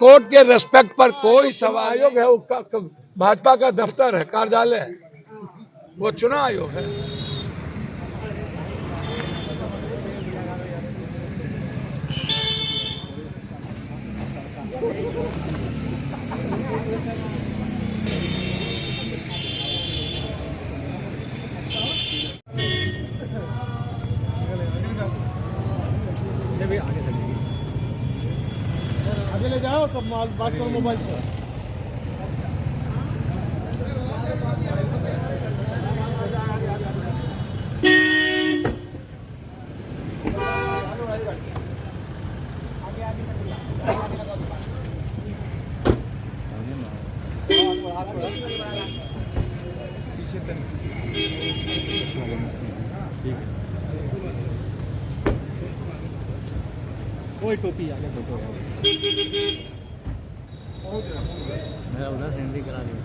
Court के respect पर कोई सवाल आयोग है, भाजपा का दफ्तर है, कार्यालय है, वो चुनाव आयोग है। आगे ले जाओ, तब बात करो मोबाइल से। कोई टोपी आगे फोटो है, मेरा उधर सेंडी करा दिया।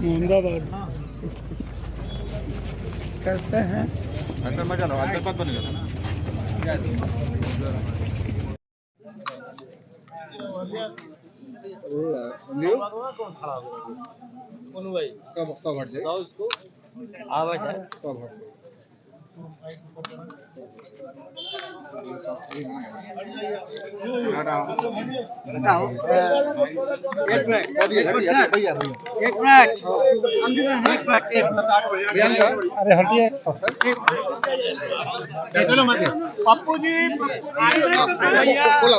मुहम्मदाबाद कैसे हैं? अंदर मजा लो, अंदर बात बनेगा ना। सब हट जाए, आवाज है सब हट जाए। एक मिनट भैया अरे हटिए। चलो मत पप्पू जी, बोला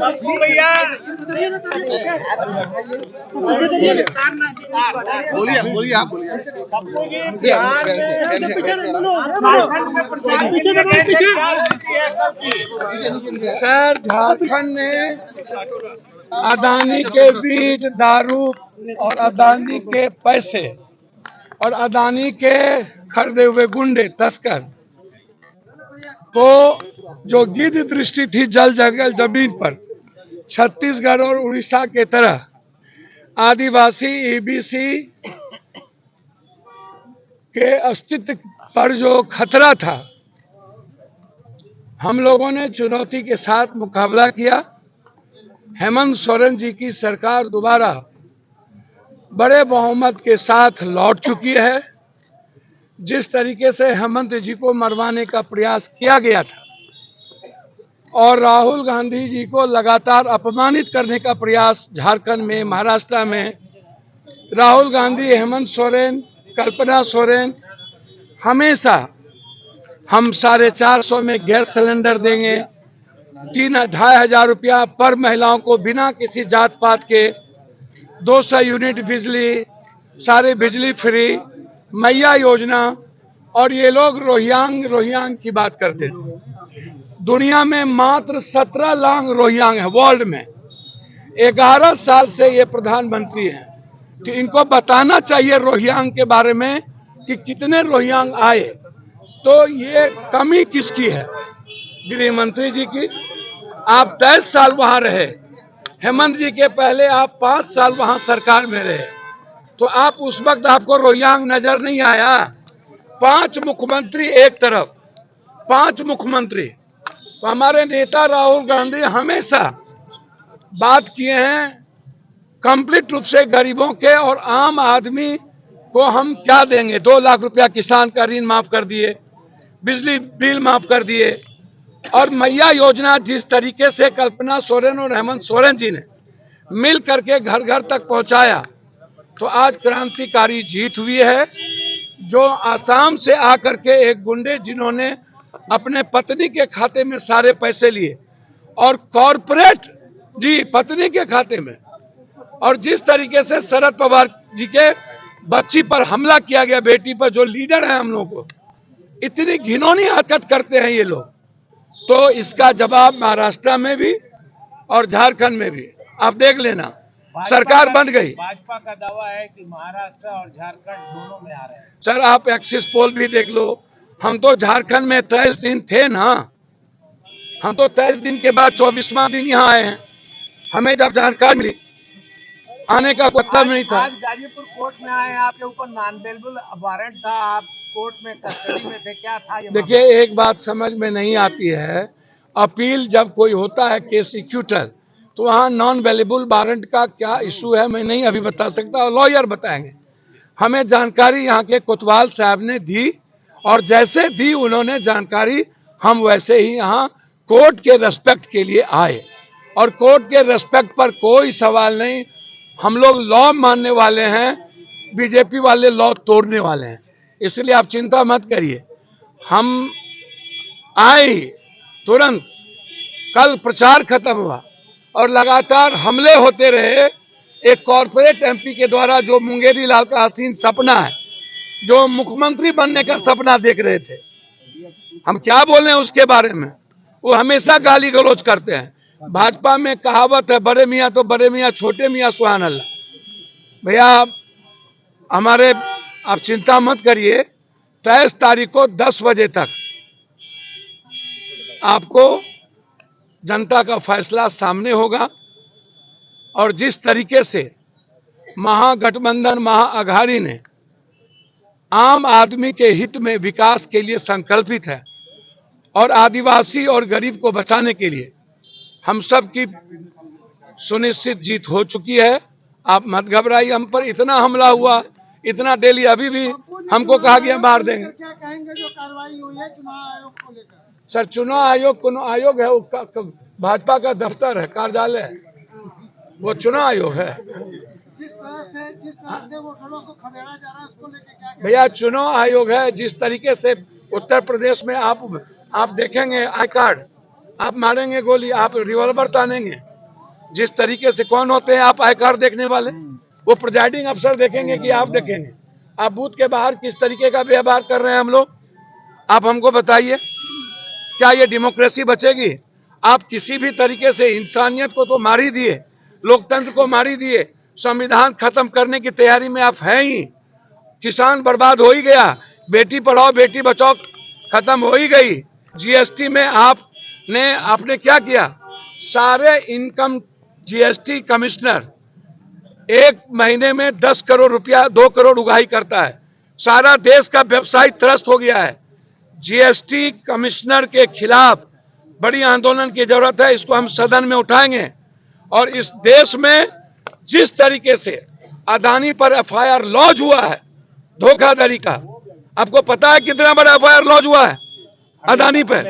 पप्पू भैया, बोलिए आप बोलिए पप्पू जी। सर, झारखंड ने अदानी के बीच दारू और अदानी के पैसे और अदानी के खरीदे हुए गुंडे तस्कर को जो गिद्ध दृष्टि थी जल जंगल जमीन पर, छत्तीसगढ़ और उड़ीसा के तरह आदिवासी ईबीसी के अस्तित्व पर जो खतरा था, हम लोगों ने चुनौती के साथ मुकाबला किया। हेमंत सोरेन जी की सरकार दोबारा बड़े बहुमत के साथ लौट चुकी है। जिस तरीके से हेमंत जी को मरवाने का प्रयास किया गया था और राहुल गांधी जी को लगातार अपमानित करने का प्रयास झारखंड में, महाराष्ट्र में, राहुल गांधी, हेमंत सोरेन, कल्पना सोरेन हमेशा हम 450 में गैस सिलेंडर देंगे, 3,500 रुपया पर महिलाओं को बिना किसी जात पात के, 200 यूनिट बिजली, सारे बिजली फ्री, मैया योजना। और ये लोग रोहिंग्यांग की बात करते थे। दुनिया में मात्र 17 लाख रोहिंग्यांग है वर्ल्ड में। 11 साल से ये प्रधानमंत्री हैं, तो इनको बताना चाहिए रोहिंग्यांग के बारे में कि कितने रोहिंग्यांग आए। तो ये कमी किसकी है? गृह मंत्री जी की। आप 23 साल वहां रहे, हेमंत जी के पहले आप 5 साल वहां सरकार में रहे, तो आप उस वक्त आपको रोहिंग्यांग नजर नहीं आया? 5 मुख्यमंत्री एक तरफ, 5 मुख्यमंत्री। तो हमारे नेता राहुल गांधी हमेशा बात किए हैं कंप्लीट रूप से गरीबों के और आम आदमी को हम क्या देंगे। 2 लाख रुपया किसान का ऋण माफ कर दिए, बिजली बिल माफ कर दिए, और मैया योजना जिस तरीके से कल्पना सोरेन और हेमंत सोरेन जी ने मिल करके घर घर तक पहुंचाया, तो आज क्रांतिकारी जीत हुई है। जो आसाम से आकर के एक गुंडे जिन्होंने अपने पत्नी के खाते में सारे पैसे लिए और कॉरपोरेट जी पत्नी के खाते में, और जिस तरीके से शरद पवार जी के बच्ची पर हमला किया गया, बेटी पर, जो लीडर है हम लोग को, इतनी घिनौनी हरकत करते हैं ये लोग। तो इसका जवाब महाराष्ट्र में भी और झारखंड में भी आप देख लेना, सरकार बन गई। भाजपा का दावा है कि महाराष्ट्र और झारखंड दोनों में आ रहे हैं। सर आप एक्सिस पोल भी देख लो, हम तो झारखंड में 23 दिन थे ना, हम तो 23 दिन के बाद 24वां दिन यहाँ आए हैं। हमें जब जानकारी मिली आने का मतलब नहीं था। आज गाजीपुर कोर्ट में आए, आपके ऊपर नॉन बेलेबल वारंट था, आप कोर्ट में कस्टडी में थे, क्या था ये? देखिए एक बात समझ में नहीं आती है, अपील जब कोई होता है केस इक्यूटल, तो वहाँ नॉन वेलेबल वारंट का क्या इशू है मैं नहीं अभी बता सकता, और लॉयर बताएंगे। हमें जानकारी यहाँ के कोतवाल साहब ने दी और जैसे दी उन्होंने जानकारी, हम वैसे ही यहाँ कोर्ट के रेस्पेक्ट के लिए आए और कोर्ट के रेस्पेक्ट पर कोई सवाल नहीं। हम लोग लॉ मानने वाले हैं, बीजेपी वाले लॉ तोड़ने वाले हैं, इसलिए आप चिंता मत करिए। हम आए तुरंत, कल प्रचार खत्म हुआ और लगातार हमले होते रहे। एक कॉर्पोरेट एमपी के द्वारा जो मुंगेरी लाल का हसीन सपना है, जो मुख्यमंत्री बनने का सपना देख रहे थे, हम क्या बोले उसके बारे में, वो हमेशा गाली गलौज करते हैं। भाजपा में कहावत है, बड़े मियाँ तो बड़े मियाँ, छोटे मियाँ सुभान अल्लाह। भैया हमारे, आप चिंता मत करिए, 23 तारीख को 10 बजे तक आपको जनता का फैसला सामने होगा। और जिस तरीके से महागठबंधन महाअघाड़ी ने आम आदमी के हित में विकास के लिए संकल्पित है और आदिवासी और गरीब को बचाने के लिए हम सब की सुनिश्चित जीत हो चुकी है। आप मत घबराइए, हम पर इतना हमला हुआ, इतना डेली, अभी भी हमको कहा गया मार देंगे। क्या कहेंगे जो कार्रवाई हुई है चुनाव आयोग को लेकर? सर चुनाव आयोग कोनो आयोग है, वो भाजपा का दफ्तर है, कार्यालय है, वो चुनाव आयोग है। जिस तरह से वोटरों को खदेड़ा जा रहा है उसको लेकर क्या कहेंगे? भैया चुनाव आयोग है, जिस तरीके से उत्तर प्रदेश में आप देखेंगे आई कार्ड, आप मारेंगे गोली, आप रिवॉल्वर तानेंगे, जिस तरीके से कौन होते हैं आप आई कार्ड देखने वाले, वो प्रिजाइडिंग अफसर देखेंगे कि आप देखेंगे, आप बूथ के बाहर किस तरीके का व्यवहार कर रहे हैं हम लोग, आप हमको बताइए, क्या ये डेमोक्रेसी बचेगी? आप किसी भी तरीके से इंसानियत को तो मार ही दिए, लोकतंत्र को मार ही दिए, संविधान खत्म करने की तैयारी में आप हैं ही, किसान बर्बाद हो ही गया, बेटी पढ़ाओ बेटी बचाओ खत्म हो ही गई, जीएसटी में आपने क्या किया, सारे इनकम जीएसटी कमिश्नर एक महीने में 10 करोड़ रुपया 2 करोड़ उगाही करता है, सारा देश का व्यवसाय त्रस्त हो गया है। जीएसटी कमिश्नर के खिलाफ बड़ी आंदोलन की जरूरत है, इसको हम सदन में उठाएंगे। और इस देश में जिस तरीके से अदानी पर एफआईआर लॉन्च हुआ है धोखाधड़ी का, आपको पता है कितना बड़ा एफआईआर लॉन्च हुआ है अदानी पर?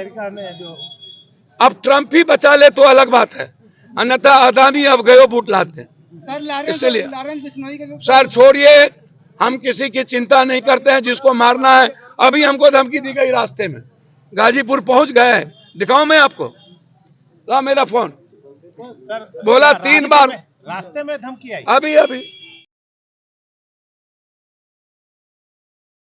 अब ट्रंप ही बचा ले तो अलग बात है, अन्यथा अदानी अब गयो बूट लाते हैं। इसलिए सर छोड़िए, हम किसी की चिंता नहीं करते हैं, जिसको मारना है, अभी हमको धमकी दी गई रास्ते में, गाजीपुर पहुंच गए, दिखाऊं मैं आपको, ला मेरा फोन, बोला 3 बार रास्ते में धमकी आई, अभी